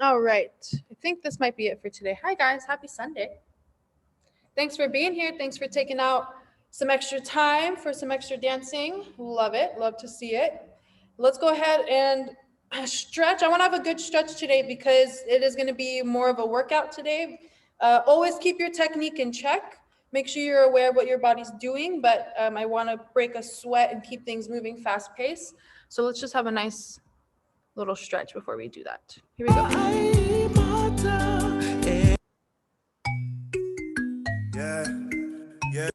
All right, I think this might be it for today. Hi guys, happy Sunday. Thanks for being here. Thanks for taking out some extra time for some extra dancing. Love it, love to see it. Let's go ahead and stretch. I want to have a good stretch today because it is going to be more of a workout today. Always keep your technique in check. Make sure you're aware of what your body's doing, but I want to break a sweat and keep things moving fast pace. So let's just have a nice little stretch before we do that. Here we go. Yeah, yeah.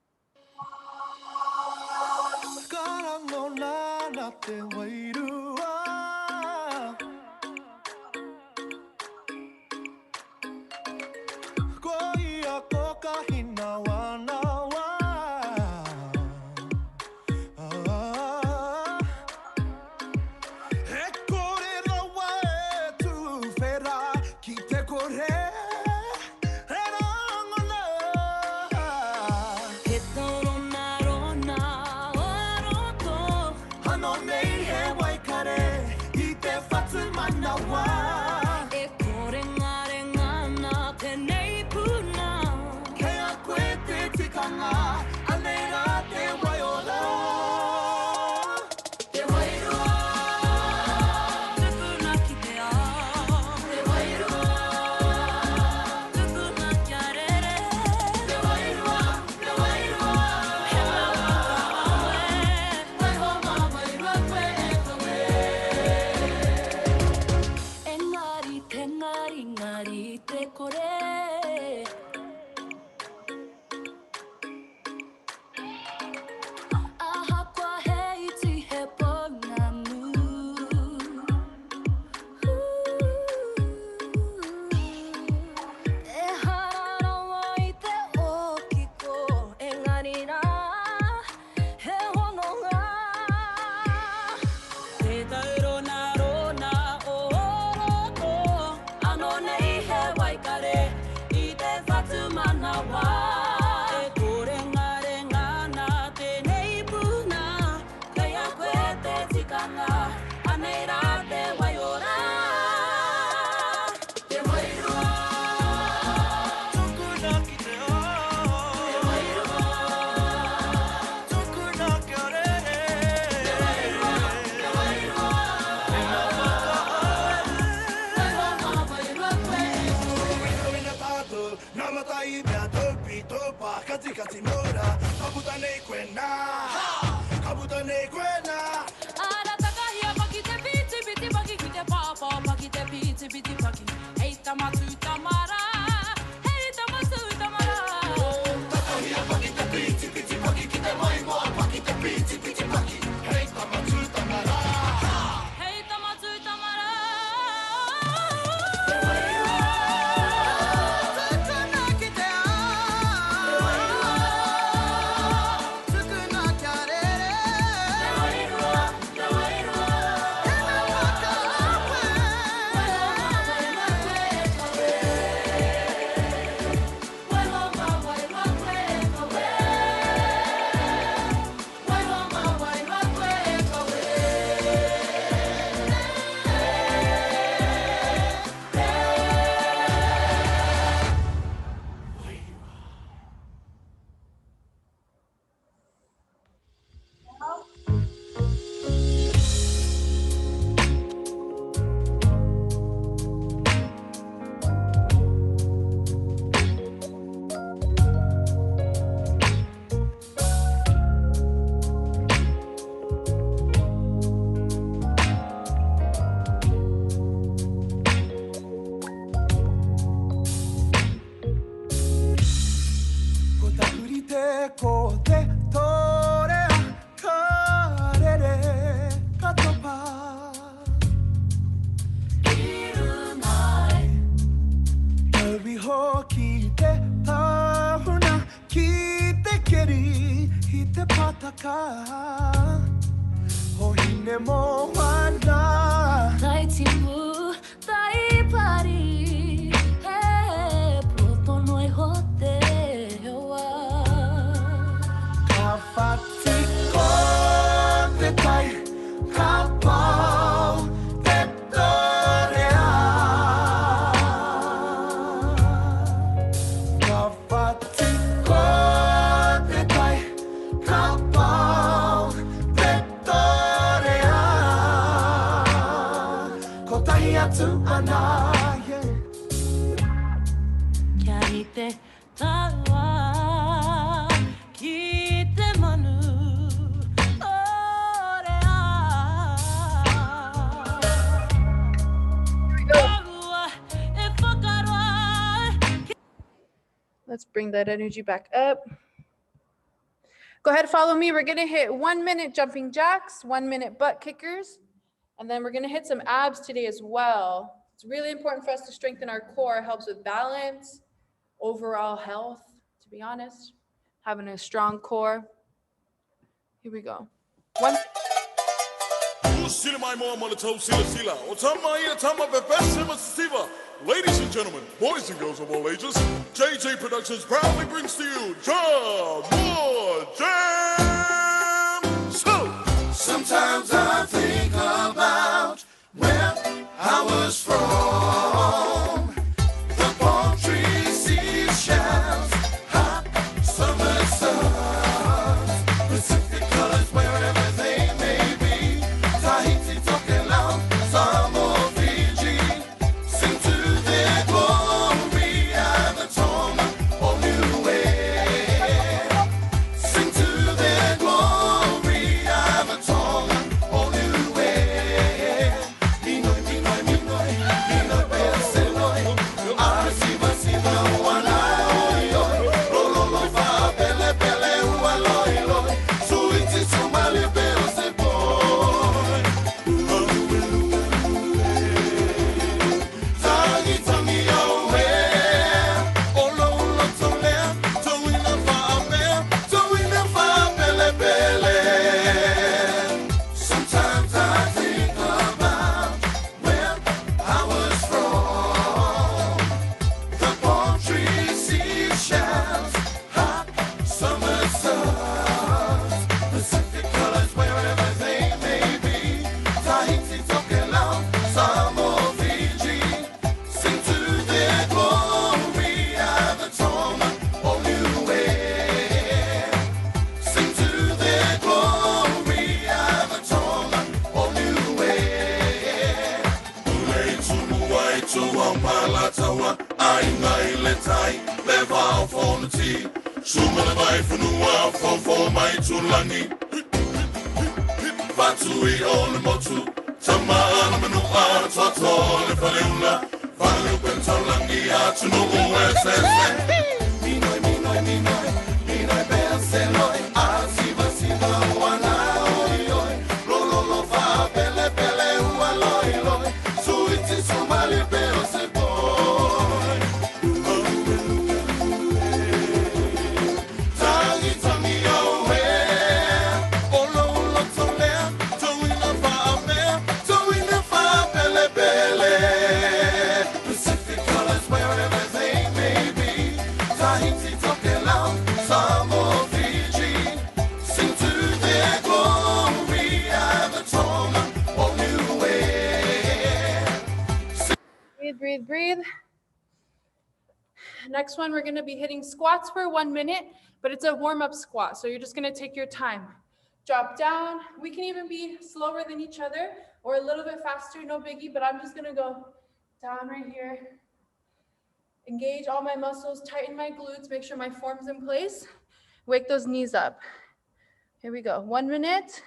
Ka Hohine mo wana Tai timu, tai pari, he proto noi hote wa. Ka whati ko te tai Ka pau te torea Ka whati ko te tai Ka pau te torea Ko tahi atu ana, yeah. Kia i te taua, ki te manu, orea. Taua e whakaroa. Let's bring that energy back up. Go ahead, follow me. We're gonna hit 1 minute jumping jacks, 1 minute butt kickers, and then we're gonna hit some abs today as well. It's really important for us to strengthen our core. It helps with balance, overall health, to be honest, having a strong core. Here we go. Ladies and gentlemen, boys and girls of all ages, JJ Productions proudly brings to you Jam More Jam. So, Sometimes I think about where I was from. The palm trees, seashells, hot summer suns, Pacific colors wherever they may be. Tahiti, Tokelau, Samoa, Fiji, sing to their glory. Avatonga, or Niue, sing to their glory. Avatonga, or Niue. Minoi, minoi, minoi, minoi, Peaseloi, Arasiva, Siva, Wanai, Lolo, Fa, Pele, Pele, Ualoi, Loi, Suiti, Sumali, Peaseloi. Tangi, tangi, oh, eh. Olo, olo, tole, toina, fa, pe, toina, fa, pele, pele. Sometimes I think about where I was from. The palm trees, seashells, hot summer suns, Pacific colors wherever they may be. Tahiti, Tokelau, Samoa, Fiji, sing to their glory. Avatonga, or Niue, sing to their glory. Avatonga, or Niue. Ulei tumuai tua malatawa, ainga ile tai, leva au fonati, sumana vai funua, fofo mai tulangi. Vatui o le motu, tamana manua, toto le paleula, valeu pentolangi atu no uesese. Minoi, minoi, minoi, minoi, Peaseloi, Arasiva, Siva, Wanai, oi, Lolo, lo, fa, Pele, Pele, Ualoi, loi, Suiti, Sumali, Peaseloi. Tangi, tangi, oh, eh. Olo, olo, tole, toina, fa, pe, toina, fa, pele, pele. Pacific colors wherever they may be. Tahiti, Tokelau, Samoa, Fiji, sing to their glory. Avatonga, or Niue. Breathe, breathe, breathe. Next one, we're gonna be hitting squats for 1 minute, but it's a warm-up squat. So you're just gonna take your time. Drop down. We can even be slower than each other or a little bit faster, no biggie, but I'm just gonna go down right here. Engage all my muscles, tighten my glutes, make sure my form's in place. Wake those knees up. Here we go. 1 minute.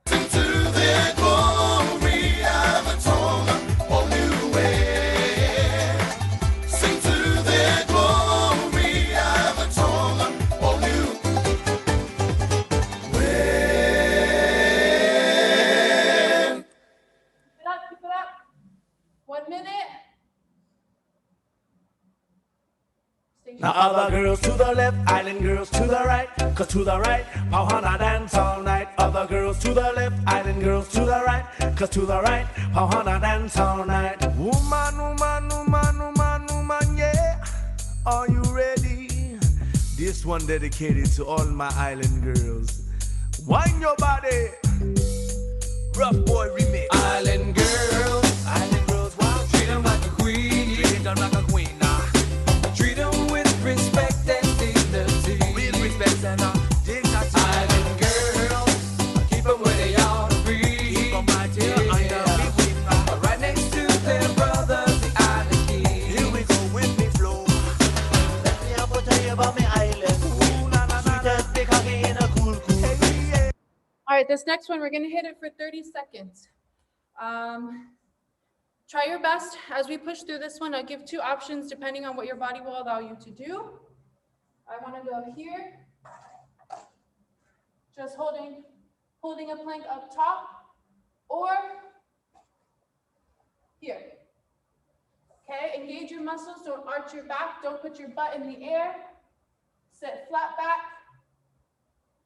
Sing to their glory. Avatonga, or Niue. Sing to their glory. Avatonga, or Niue. Keep it up. 1 minute. station. Now other girls to the left, island girls to the right. Cause to the right, Pauhana dance all night. Other girls to the left, island girls to the right. Cause to the right, Pauhana dance all night. Woman, woman, woman, woman, woman, yeah. Are you ready? This one dedicated to all my island girls. Wind your body. Rough boy remix. Island girls, wow. Treat them like a queen. Treat them like a queen, nah. Treat them with respect and dignity. With respect and dignity. Island girls, keep them where they ought to be. Keep them right here right next to their brothers, the island kings. Here we go with me flow. Let me up tell you about me island. Ooh, na na na, sweetest big hockey in a cool. All right, this next one, we're gonna hit it for 30 seconds. Try your best as we push through this one. I'll give 2 options depending on what your body will allow you to do. I wanna go here, just holding a plank up top, or here. Okay, engage your muscles, don't arch your back, don't put your butt in the air. Sit flat back,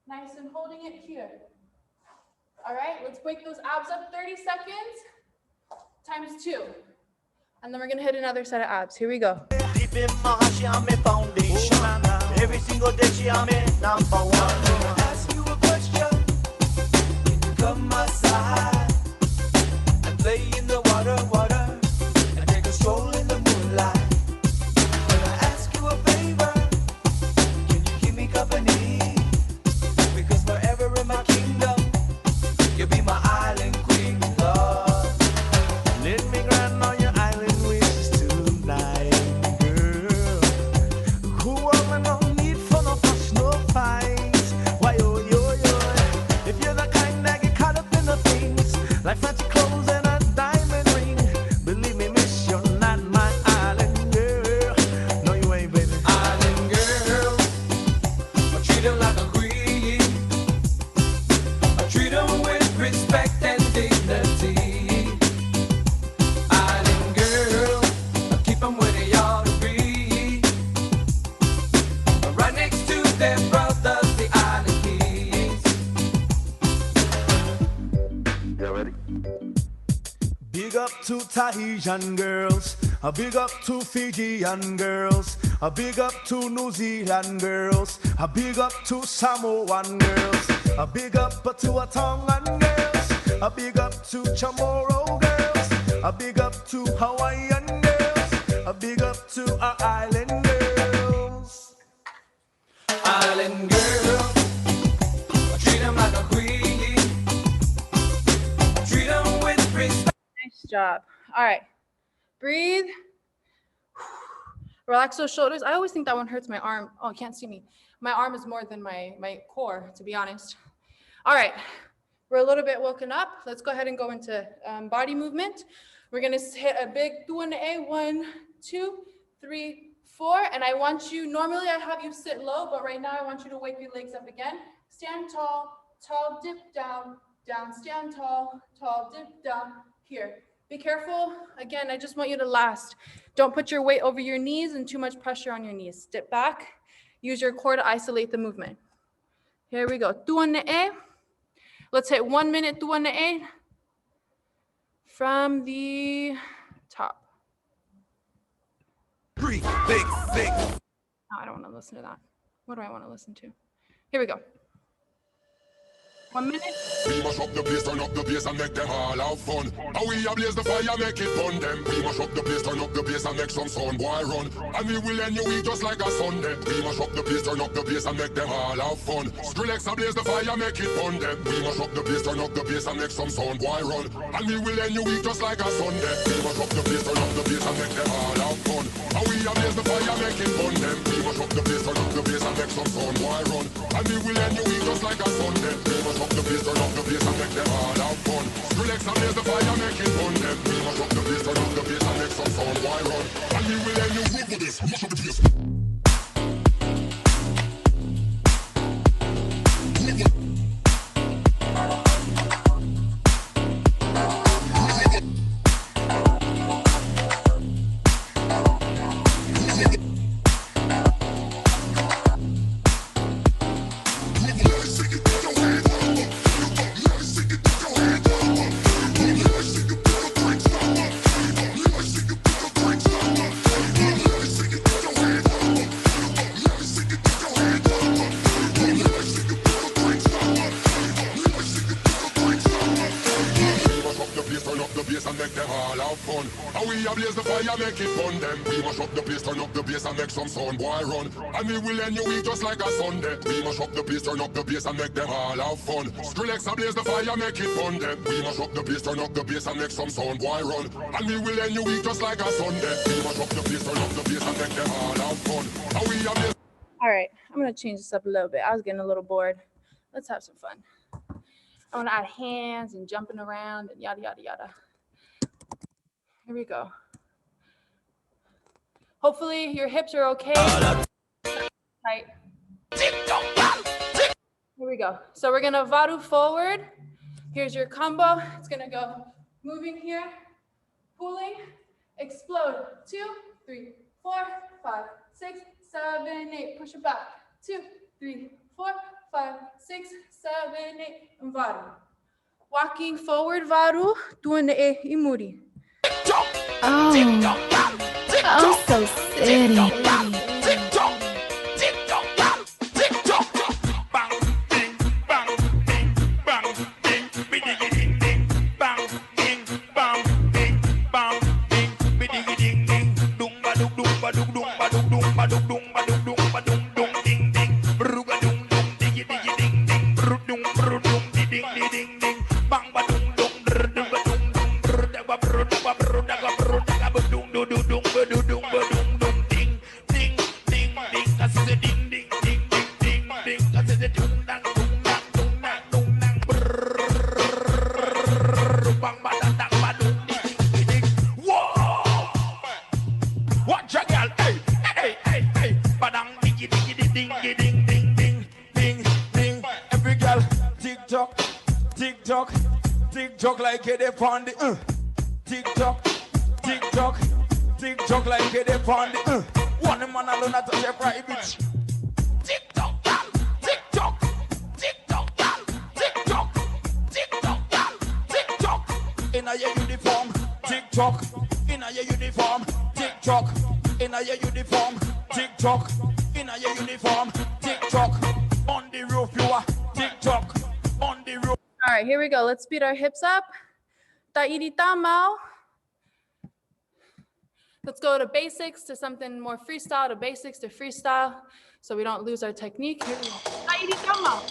nice and holding it here. All right, let's wake those abs up. 30 seconds times 2. And then we're gonna hit another set of abs. Here we go. Deep in my heart, she on me foundation. Every single day, she on me number 1. Ask you a question. Come outside and play in the water, and take a stroll in the moonlight. When I ask you a favor, can you keep me company? Because forever in my kingdom, you'll be my island queen, Lord. Let me grant all your island wishes tonight, girl. Who am I no need for no fuss, no fight? Why, oh, yo, yo. If you're the kind that get caught up in the things, like fancy clothes and a diamond ring, believe me, miss, you're not my island girl. No, you ain't, baby. Island girl, I treat her like a queen. I treat her with respect and dignity. Island girl, I keep them where they ought to be. Right next to their brothers, the island kings. You ready? Big up to Tahitian girls, a big up to Fijian girls, a big up to New Zealand girls, a big up to Samoan girls, a big up to a Tongan girls, a big up to Chamorro girls, a big up to Hawaiian girls, a big up to our island girls. Island girls, I treat them like a queen, I treat them with respect. Nice job. All right, breathe. Relax those shoulders. I always think that one hurts my arm. Oh, you can't see me. My arm is more than my core, to be honest. All right, we're a little bit woken up. Let's go ahead and go into body movement. We're gonna hit a big tuanae, 1, 2, 3, 4. And I want you, normally I have you sit low, but right now I want you to wake your legs up again. Stand tall, tall, dip down, down, stand tall, tall, dip down, here. Be careful. Again, I just want you to last. Don't put your weight over your knees and too much pressure on your knees. Dip back. Use your core to isolate the movement. Here we go. Tuanae. Let's hit 1 minute tuanae from the top. Breathe, think. No, I don't want to listen to that. What do I want to listen to? Here we go. 1 minute. We mash up the place, turn up the bass and make them all have fun. And we ablaze the fire, make it fun them. We mash up the place, turn up the bass and make some sound, boy run. And we will end your week just like a Sunday. We mash up the place, turn up the bass and make them all have fun. Skrillex ablaze the fire, make it fun them. We mash up the place, turn up the bass and make some sound, boy run. And we will end your week just like a Sunday. We mash up the place, turn up the bass and make them all have fun. And we ablaze the fire, make it fun them. We mash up the place, turn up the bass and make some sound, boy run. And we will end your week just like a Sunday. We mash up the place, turn up the bass and make them all have fun. Skrillex ablaze the fire, make it fun them. We mash up the place, turn up the bass and make some sound, boy run. And we will end your week with this. Mash up the place. fire, make it fun them. We mash up the place, turn up the bass and make some sound, boy run. And we will end your week just like a Sunday. We mash up the place, turn up the bass and make them all have fun. Skrillex ablaze the fire, make it fun them. We mash up the place, turn up the bass and make some sound, boy run. And we will end your week just like a Sunday. We mash up the place, turn up the bass and make them all have fun. And we ablaze. All right, I'm gonna change this up a little bit. I was getting a little bored. Let's have some fun. I want to add hands and jumping around and yada, yada, yada. Here we go. Hopefully your hips are okay. Tight. Here we go. So we're gonna varu forward. Here's your combo. It's gonna go moving here, pulling, explode. 2, 3, 4, 5, 6, 7, 8. Push it back. 2, 3, 4, 5, 6, 7, 8. And varu. Walking forward, varu. Doing the imuri. Oh, so city. Tick-tock like it upon the tick-tock, tick-tock, tick-tock like it upon the one man alone not touch a private. Tick-tock, tick-tock, tick-tock, tick-tock, tick-tock, tick-tock. In a your uniform, tick-tock. In a your uniform, tick-tock. In a your uniform, tick-tock. In a your uniform, tick-tock. On the roof you are tick-tock. On the roof. All right, here we go. Let's speed our hips up. Ta'irita mau. Let's go to basics to something more freestyle, to basics to freestyle, so we don't lose our technique. Here we go. Ta'irita mau.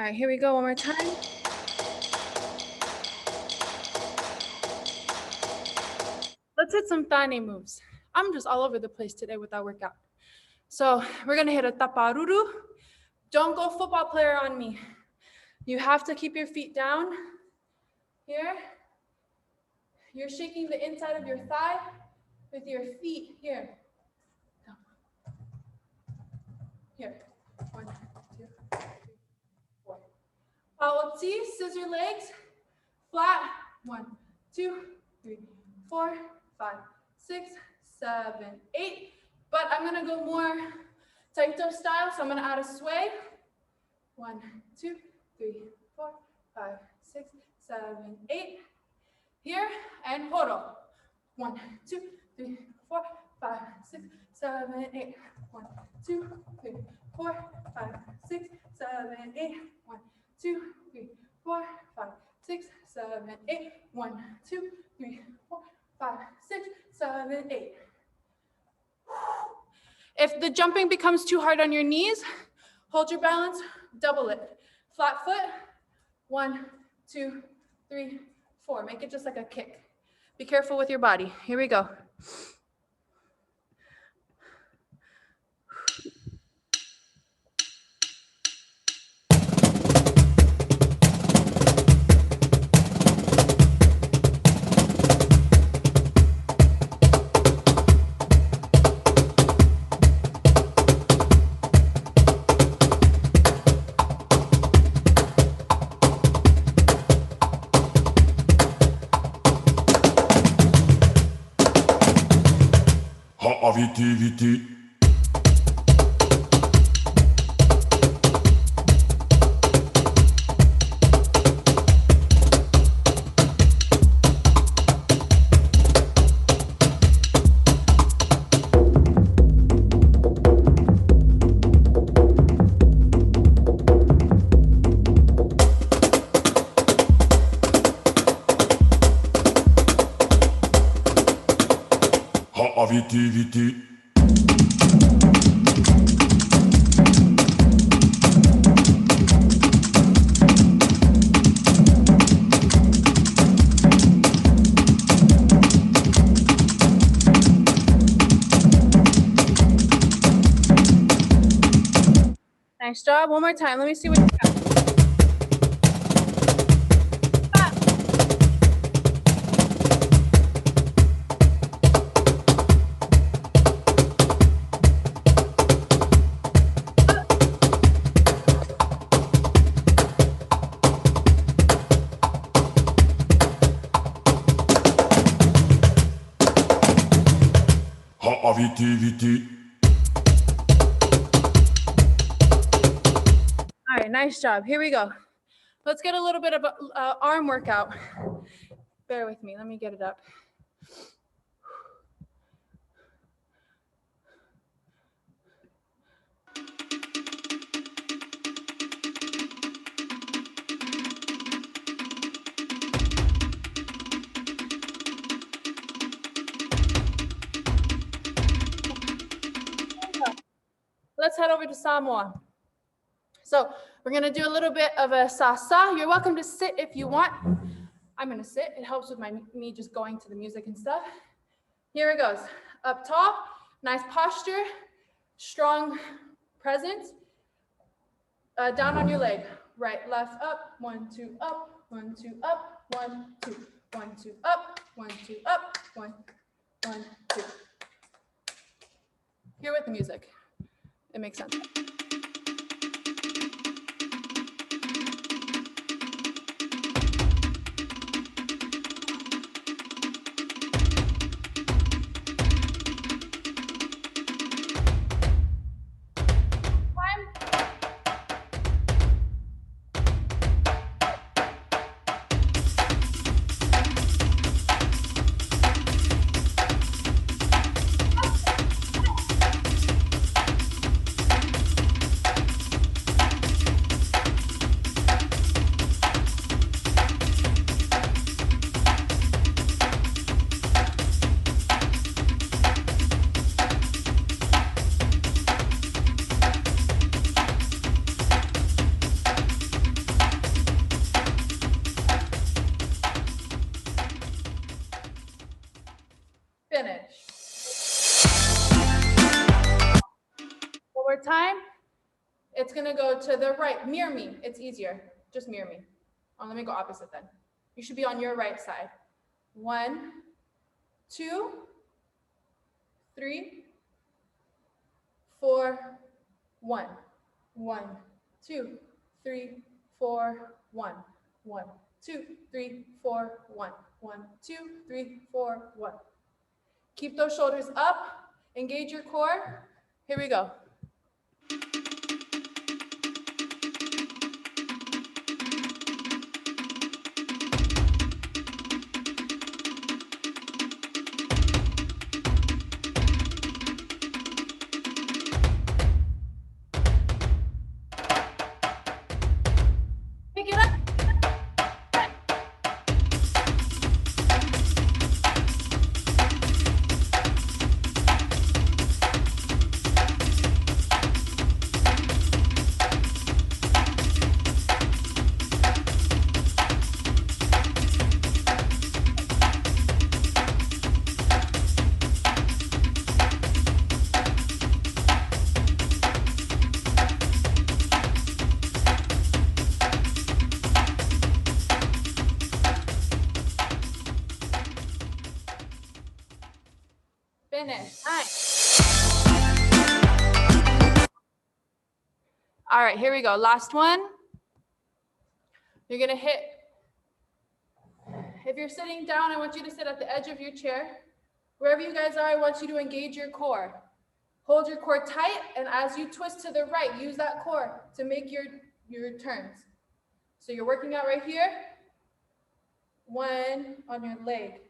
right, here we go one more time. Let's hit some Tane moves. I'm just all over the place today with that workout. So we're gonna hit a taparuru. Don't go football player on me. You have to keep your feet down here. You're shaking the inside of your thigh with your feet here. Down. Here. 1, 2, 3, 4. Paotsi, scissor legs, flat. 1, 2, 3, 4, 5, 6, 7, 8. But I'm gonna go more taito style, so I'm gonna add a sway. 1, 2, 3, 4, 5, 6, 7, 8. Here and horo. 1, 2, 3, 4, 5, 6, 7, 8. 1, 2, 3, 4, 5, 6, 7, 8. 1, 2, 3, 4, 5, 6, 7, 8. 1, 2, 3, 4, 5, 6, 7, 8. If the jumping becomes too hard on your knees, hold your balance, double it. Flat foot, 1, 2, 3, 4. Make it just like a kick. Be careful with your body. Here we go. Viti, viti. Viti, viti. Nice job. One more time. Let me see what you got. Viti, viti. All right, nice job. Here we go. Let's get a little bit of an arm workout. Bear with me. Let me get it up. Let's head over to Samoa. So we're gonna do a little bit of a sa-sa. You're welcome to sit if you want. I'm gonna sit. It helps with me just going to the music and stuff. Here it goes. Up tall, nice posture, strong presence. Down on your leg. Right, left, up, 1, 2, up, 1, 2, up, 1, 2, 1, 2, up, 1, 2, up, 1, 1, 2. Here with the music. It makes sense. it's gonna go to the right. Mirror me. It's easier. Just mirror me. Oh, let me go opposite then. You should be on your right side. 1, 2, 3, 4, 1. 1, 2, 3, 4, 1. 1, 2, 3, 4, 1. 1, 2, 3, 4, 1. Keep those shoulders up. Engage your core. Here we go. Pick it up. Finish. Nice. All right, here we go. Last one. You're gonna hit, if you're sitting down, I want you to sit at the edge of your chair. Wherever you guys are, I want you to engage your core. Hold your core tight, and as you twist to the right, use that core to make your turns. So you're working out right here. 1 on your leg,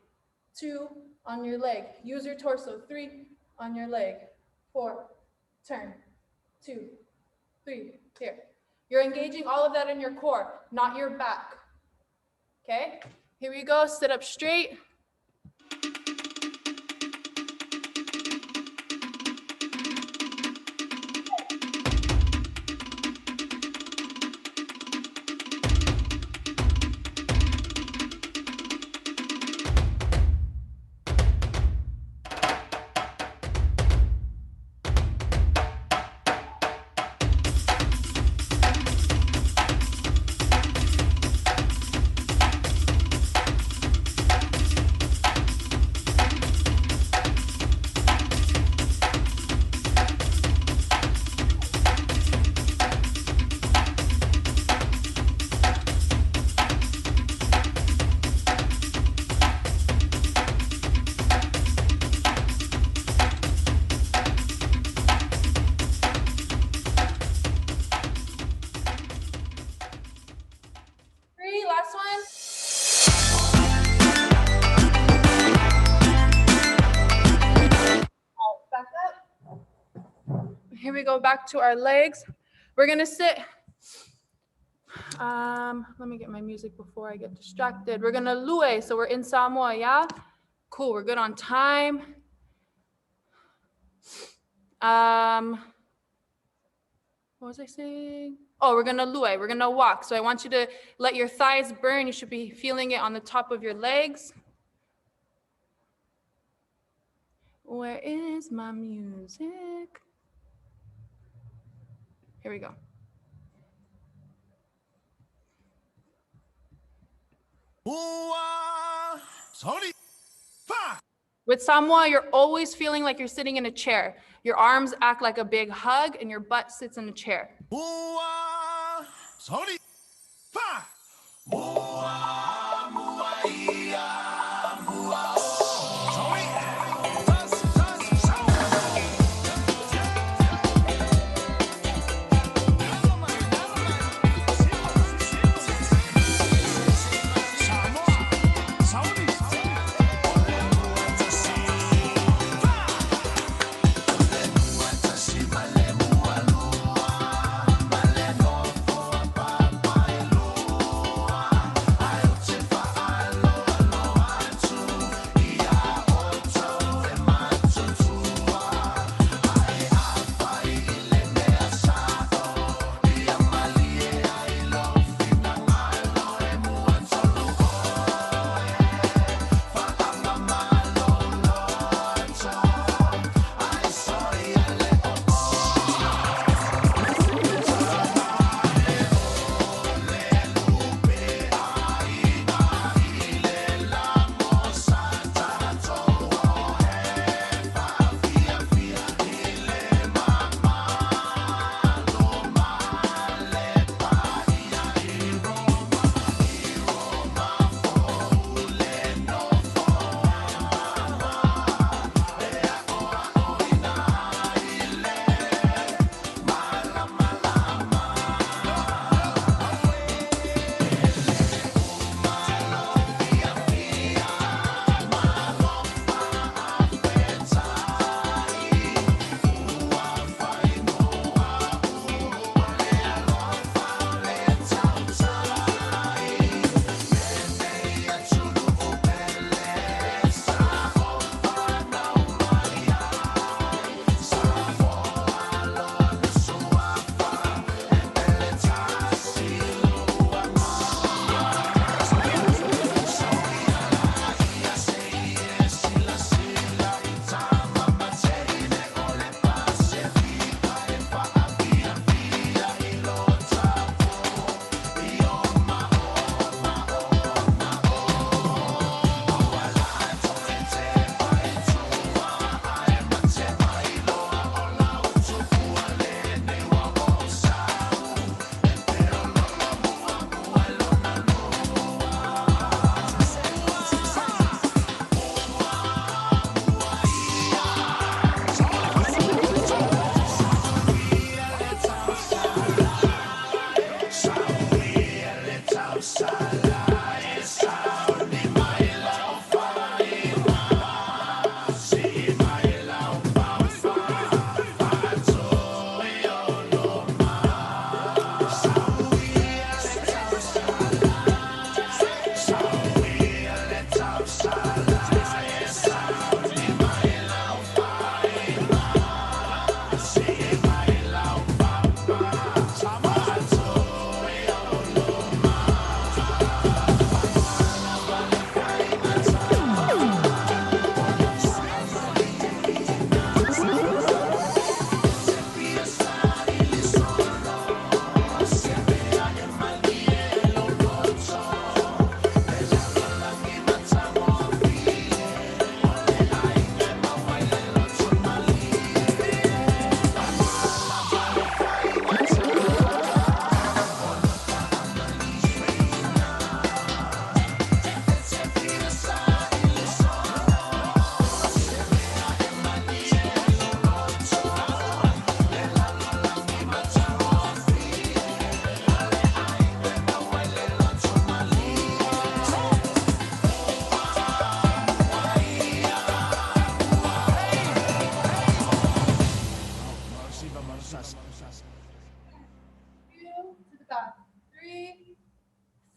2 on your leg. Use your torso. 3 on your leg. 4, turn. 2, 3, here. You're engaging all of that in your core, not your back. Okay, here we go. Sit up straight. Here we go, back to our legs. We're gonna sit. Let me get my music before I get distracted. We're gonna lue, so we're in Samoa, yeah? Cool, we're good on time. What was I saying? Oh, we're gonna lue, we're gonna walk. So I want you to let your thighs burn. You should be feeling it on the top of your legs. Where is my music? Here we go. Sorry. With Samoa, you're always feeling like you're sitting in a chair. Your arms act like a big hug and your butt sits in a chair. Sorry.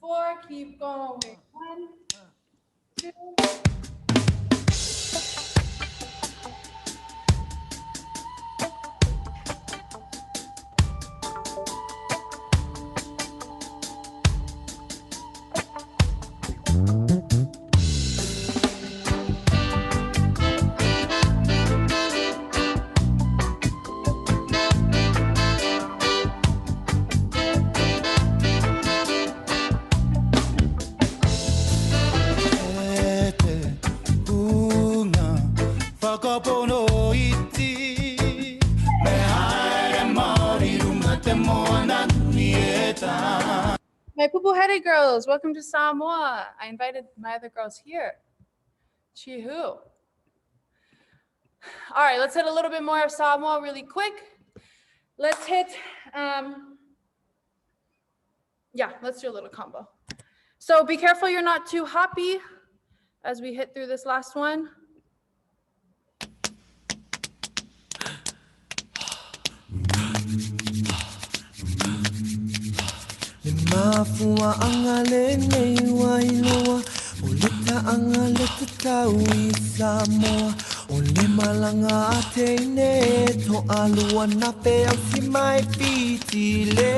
4, keep going. 1, 2. Ete unga whakapono iti me haere maori runga te moana nui e tā. My Pupuhere girls, welcome to Samoa. I invited my other girls here. Chihu. All right, let's hit a little bit more of Samoa really quick. Let's hit, let's do a little combo. So be careful you're not too hoppy as we hit through this last one. Le mafua anga le nei wailoa o le taanga le tatau I Samoa o le malanga a teine to alua na pe au si mai piti le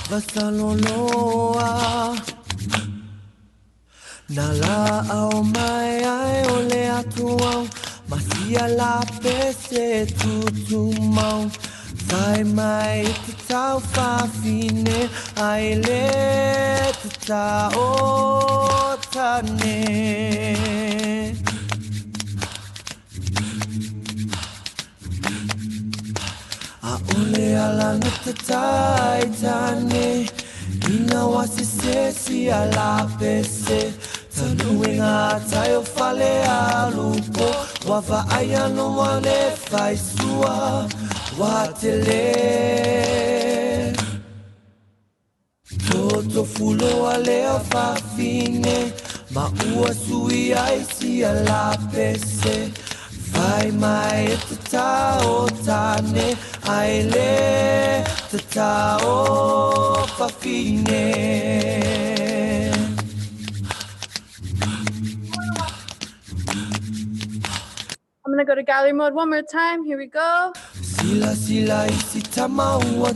vasaloloa na la au mai ai o le atu au masia la pese tutu mau Sai mai te tau whawhine ai le te tau tane. A ole ala na te tai tane Ina wasi se si ala pese Tanu e ngā tai o whale a lupo Wawa ai anu wane whai sua Watele Toto fulo a leo whawhine Ma ua sui ai si a la pese Vai mai e te tau tane Ai le te tau whawhine I'm gonna go to gallery mode one more time. Here we go. Sila sila isi tamaua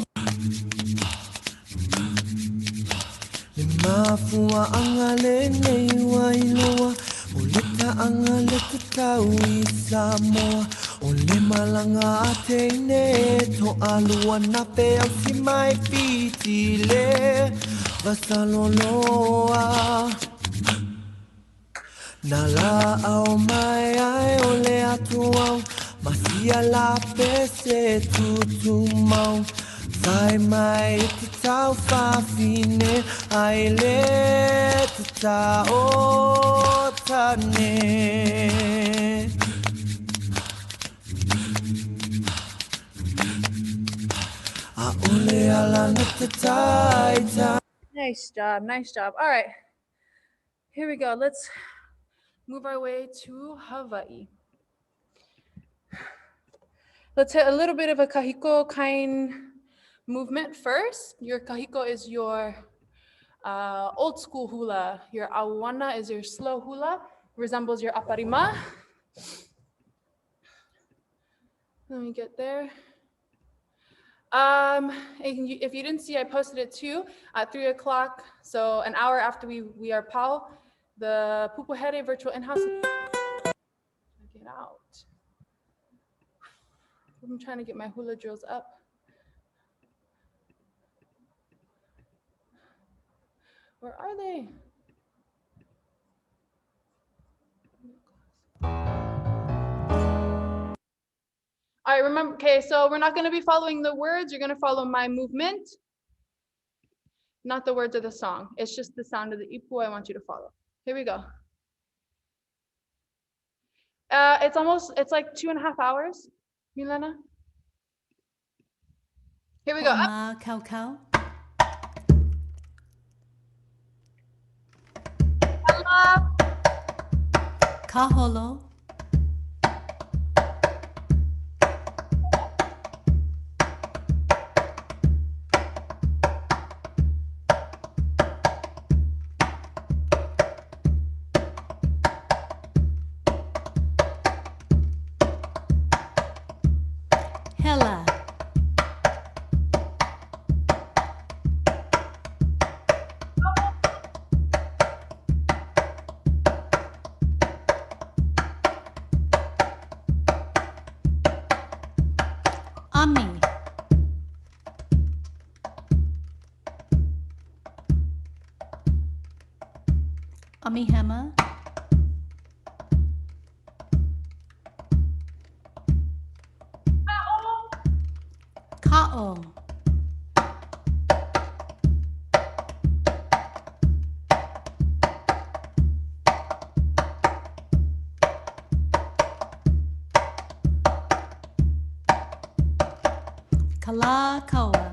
Le mafua anga le nei wailoa O le taanga le te tau I Samoa O le malanga a teine to alua na pe au si mai piti le vasaloloa Na la au mai ai o le atu au Masia la pese tutu mau Sai mai te tau whawhine Ai le te tau tane A ole ala na te tai tane Nice job. Nice job. All right. Here we go. Let's move our way to Hawaii. Let's hit a little bit of a kahiko kind movement first. Your kahiko is your old school hula. Your awana is your slow hula, resembles your aparima. Let me get there. And if you didn't see, I posted it too at 3 o'clock. So an hour after we are pau, the Pupuhere virtual in-house. Get out. I'm trying to get my hula drills up. Where are they? All right, remember, okay, so we're not gonna be following the words, you're gonna follow my movement, not the words of the song. It's just the sound of the ipu I want you to follow. Here we go. It's like 2.5 hours, Milena. Here we go. Up. Cow cow. Kaholo. Amihema. Ka'o. Kalakaua.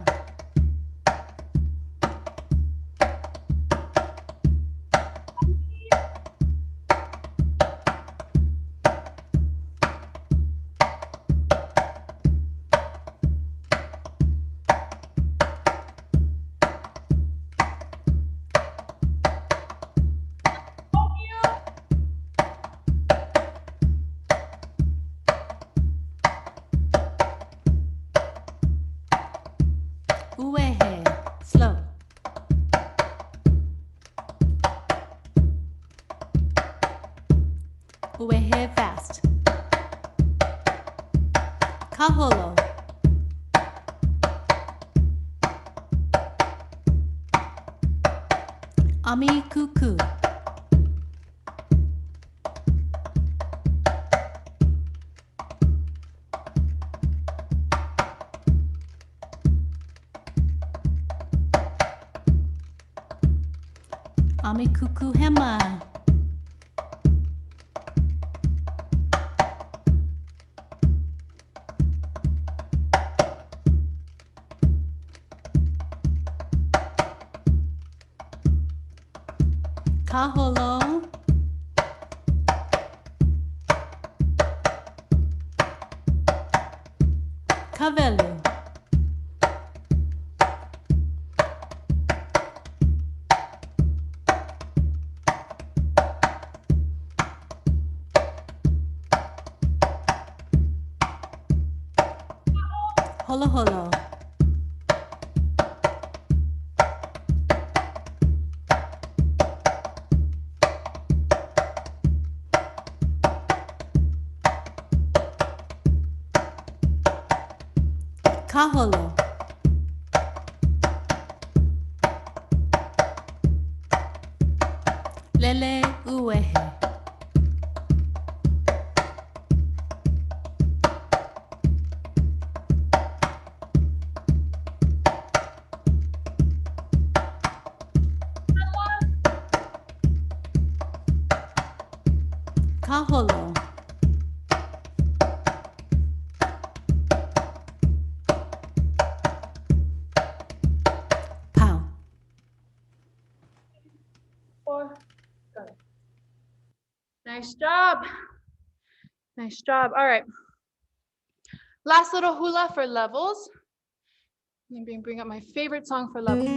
Uehe. Slow. Uehe fast. Kaholo. Ami kuku. Ami kuku hema. Kaholo. Kavelu. Holo holo. Kaholo. Lele uehe. Kaholo. Pow. 4. Go. Nice job. Nice job. All right. Last little hula for levels. Let me bring up my favorite song for levels.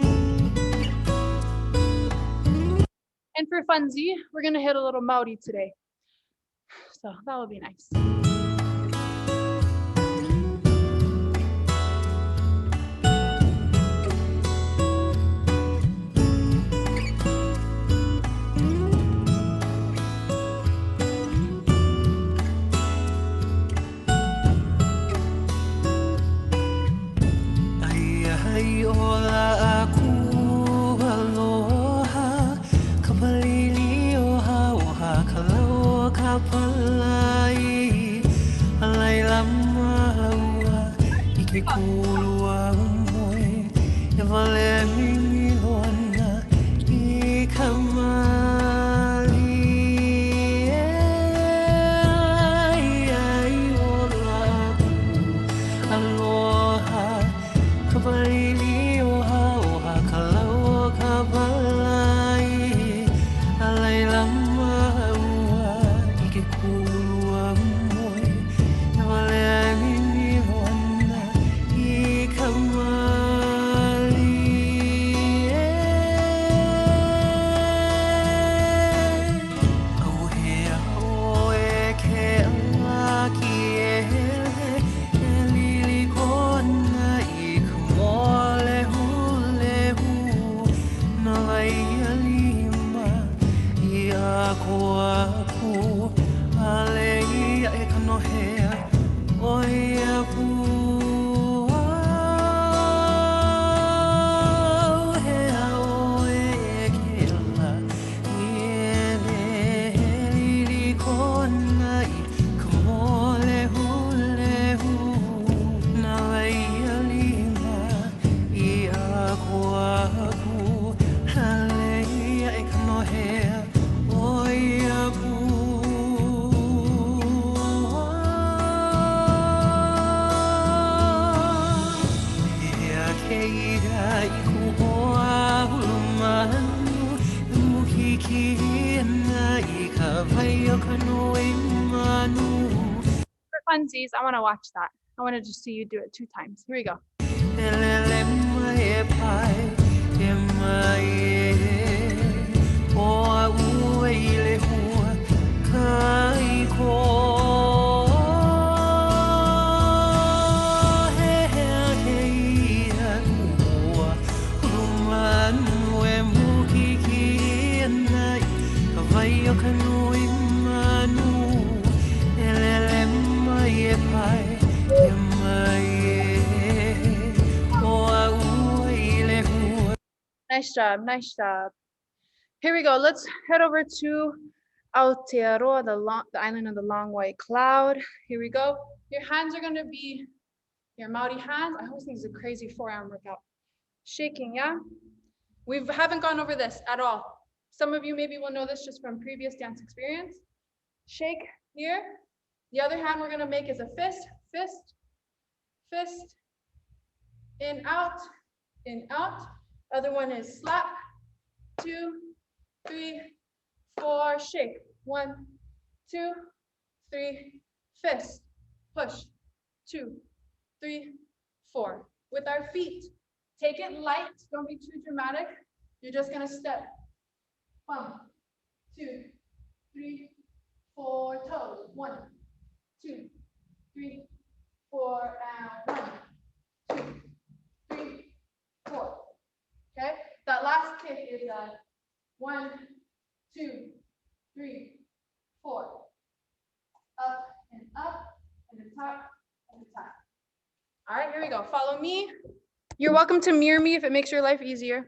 And for funzy, we're gonna hit a little Maori today. So that will be nice. Ay, hola aku aloha kapalili oha oha kalau kapalai alai lama ua ike kulua umoi e vale mimi lona I kamali ai hola aku aloha kapalili oha oha kalau kapalai alai lama ua ike kulua moi e vale mimi lona I kamali au he au e ke laki e hele e lili kona I kamole hule hu na lai alima I a aku ale I e kanohea oi a pu he au e ke la I e For funsies, I want to watch that. I want to just see you do it 2 times. Here we go. Nice job, nice job. Here we go. Let's head over to Aotearoa, the island of the long white cloud. Here we go. Your hands are going to be your Maori hands. I always think it's a crazy forearm workout. Shaking, yeah? We haven't gone over this at all. Some of you maybe will know this just from previous dance experience. Shake here. The other hand we're going to make is a fist, fist, fist, in, out, in, out. Other one is slap, 2, 3, 4, shake, 1, 2, 3, fist, push, 2, 3, 4. With our feet, take it light, don't be too dramatic. You're just gonna step, 1, 2, 3, 4, toes, 1, 2, 3, 4, and 1, 2, 3, 4. Okay, that last kick is 1, 2, 3, 4. Up and up, and the top, and the top. All right, here we go. Follow me. You're welcome to mirror me if it makes your life easier.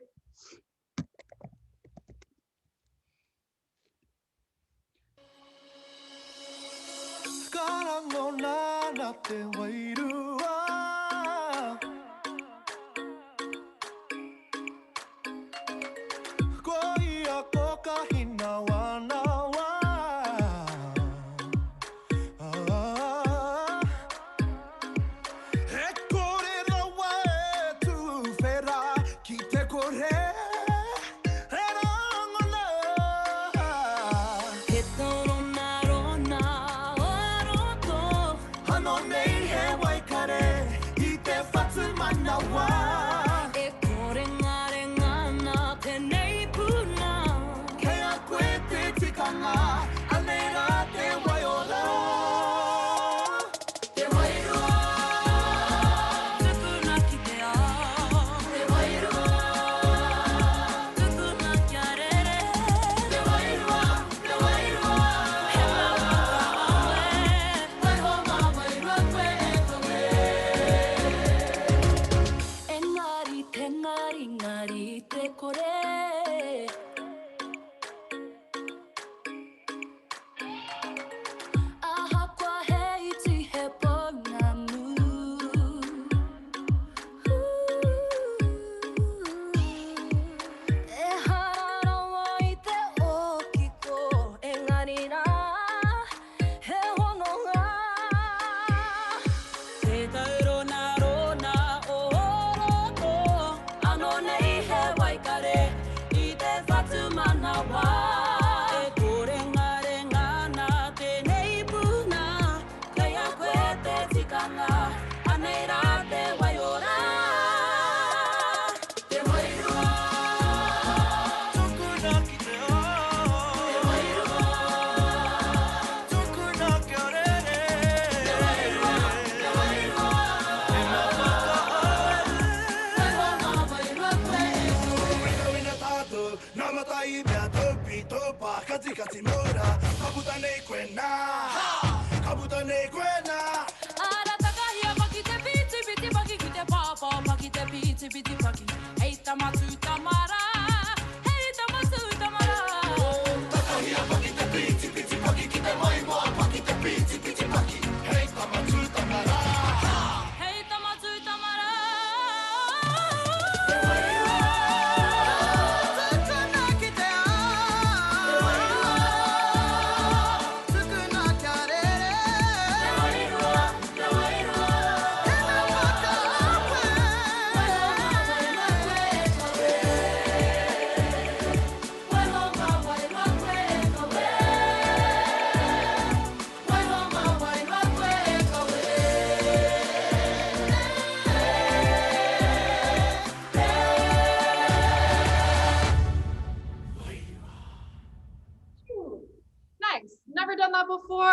never done that before,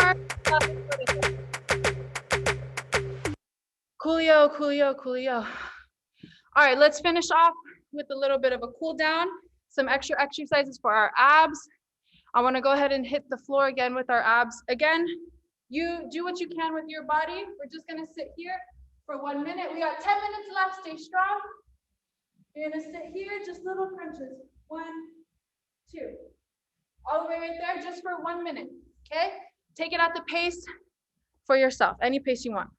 coolio, coolio, coolio. All right, let's finish off with a little bit of a cool down, some extra exercises for our abs. I want to go ahead and hit the floor again with our abs. Again, you do what you can with your body. We're just going to sit here for 1 minute. We got 10 minutes left. Stay strong. You're going to sit here, just little crunches. 1, 2. All the way right there, just for 1 minute. Okay? Take it at the pace for yourself, any pace you want.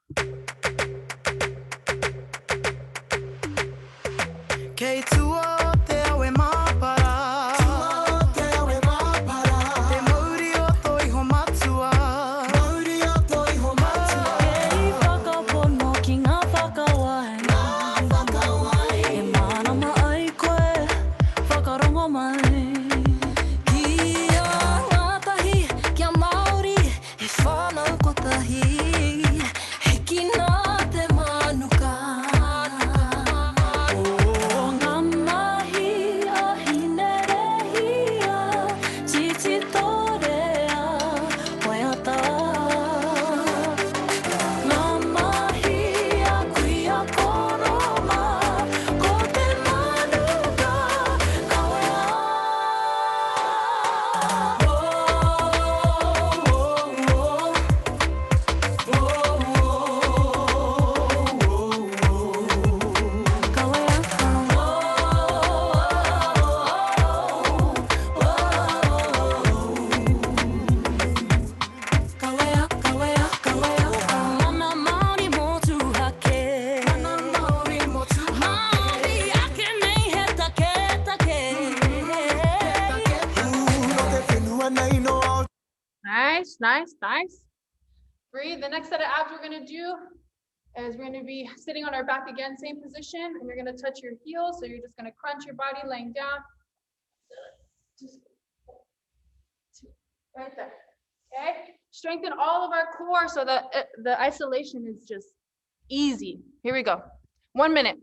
Nice, nice. Breathe. The next set of abs we're going to do is we're going to be sitting on our back again, same position, and you're going to touch your heels. So you're just going to crunch your body laying down. Just right there. Okay. Strengthen all of our core so that the isolation is just easy. Here we go. 1 minute.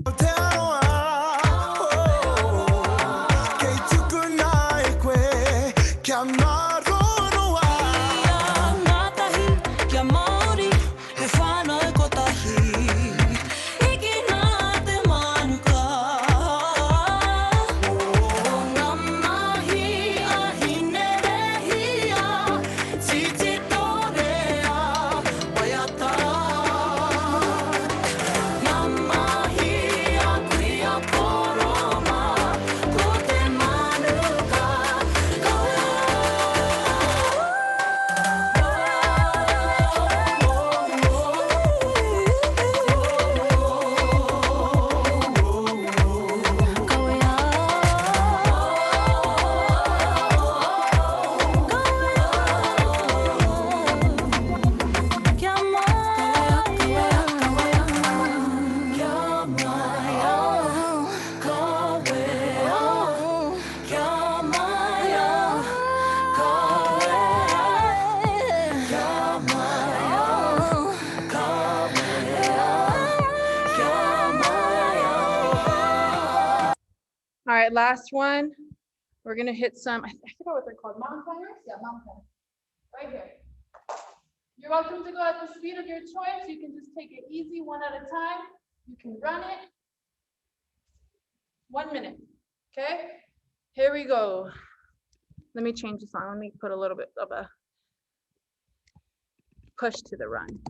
All right, last one. We're gonna hit some, I forgot what they're called, mountain climbers? Yeah, mountain climbers, right here. You're welcome to go at the speed of your choice. You can just take it easy, one at a time. You can run it. 1 minute, okay? Here we go. Let me change the song. Let me put a little bit of a push to the run.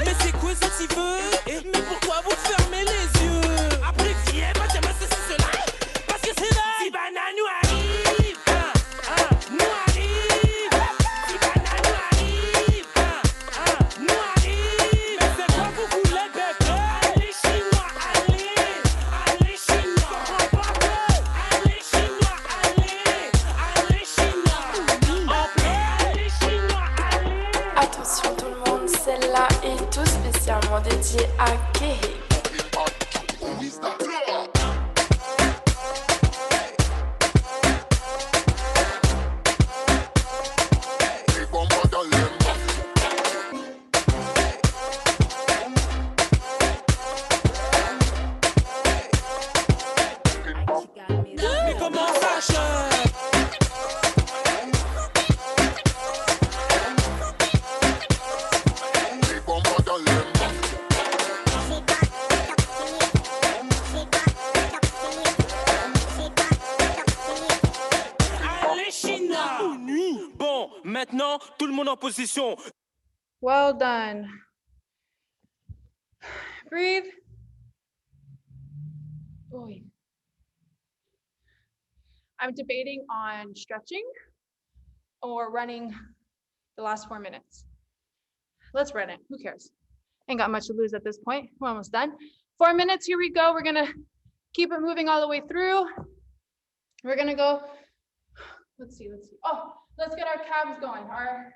Mais c'est quoi ça tu veux? Mais pourquoi vous fermez les yeux? Après viens pas te masser sur cela. Parce que c'est là. Si Bana nous arrive, nous arrive. Si Bana nous arrive, nous arrive. Mais c'est quoi vous voulez bébé? Allez chinois, allez chinois. Comprends pas. Allez chinois, allez chinois. Allez chinois, allez. Attention tout le monde, celle-là est tout spécialement dédiée à Kehi. maintenant, tout le monde en position. Well done. Breathe. Boy. I'm debating on stretching or running the last 4 minutes. Let's run it. Who cares? Ain't got much to lose at this point. We're almost done. 4 minutes. Here we go. We're going to keep it moving all the way through. We're going to go. Let's see. Oh, let's get our calves going. Our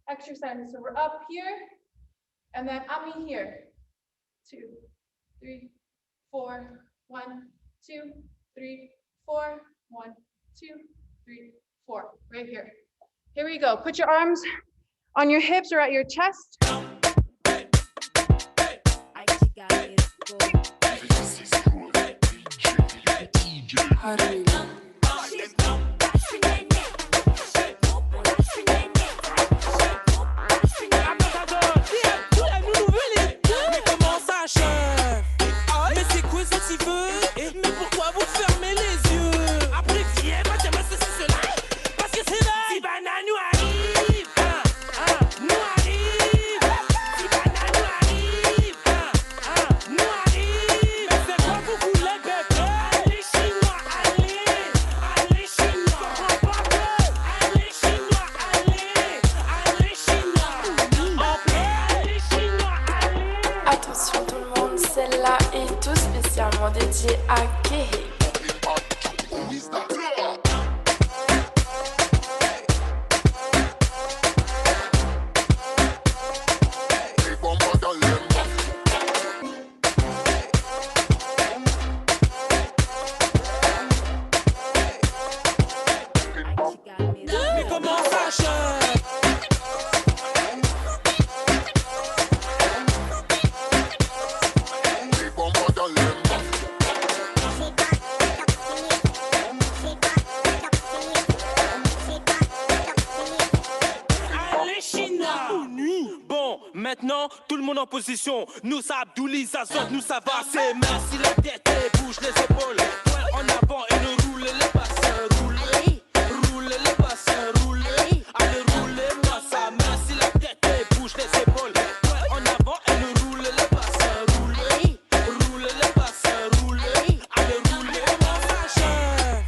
exercises. So we're up here and then up here. 2, 3, 4. 1, 2, 3, 4. 1, 2, 3, 4. Right here. Here we go. Put your arms on your hips or at your chest. Mais comment ça, chef? Mais c'est quoi ça, tu veux? Mais pourquoi vous fermez les yeux? Après, viens, pas dire ceci, cela. Parce que c'est là. Sibana nous arrive. Nous arrive. Sibana nous arrive. Nous arrive. Mais c'est quoi vous voulez, bébé? Allez, Chinois, allez. Allez, Chinois. Comprends pas que. Allez, Chinois, allez. Allez, Chinois. Allez, Chinois, allez. Attention tout le monde, celle-là est tout spécialement dédiée à Kéhé. Mais comment ça, chef? Allez, Chinois. Bon, maintenant, tout le monde en position. Nous, ça Abdouli, ça saute, nous, ça va. C'est merci la tête et bouge les épaules. Poing en avant et nous roule les bassins. Roule les bassins, roule. Allez, roulez-moi ça. Merci la tête et bouge les épaules. Poing en avant et nous roule les bassins. Roule les bassins, roule. Allez, roulez-moi ça, chef.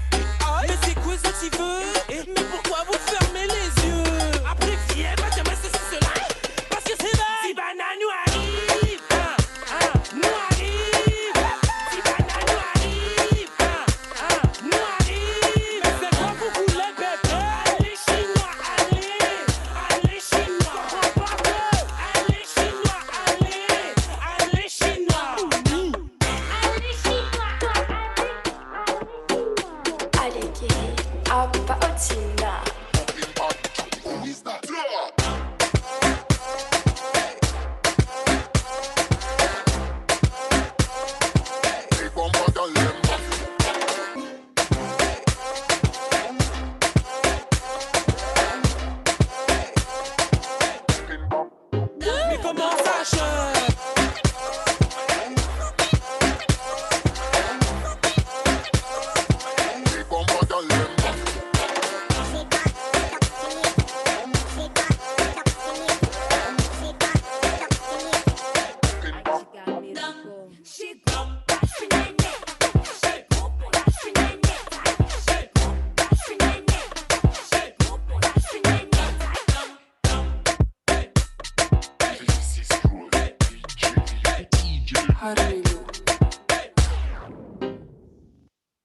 Mais c'est quoi ça, tu veux? Mais pourquoi vous fermez les yeux? Après, viens, pas dire ceci, cela. Parce que c'est là. Sibana nous arrive. Nous arrive. Sibana nous arrive. Nous arrive. Mais c'est quoi vous voulez, bébé? Allez, Chinois, allez. Allez, Chinois. Comprends pas que. Allez, Chinois, allez. Allez, Chinois. Allez Kéhé, Abba Otina. Mais comment ça, chef?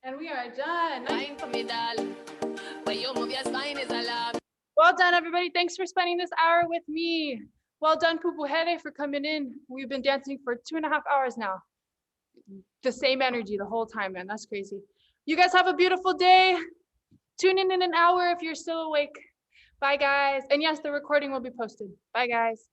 And we are done. Well done, everybody. Thanks for spending this hour with me. Well done, Pupuhere, for coming in. We've been dancing for 2.5 hours now. The same energy the whole time, man. That's crazy. You guys have a beautiful day. Tune in an hour if you're still awake. Bye, guys. And yes, the recording will be posted. Bye, guys.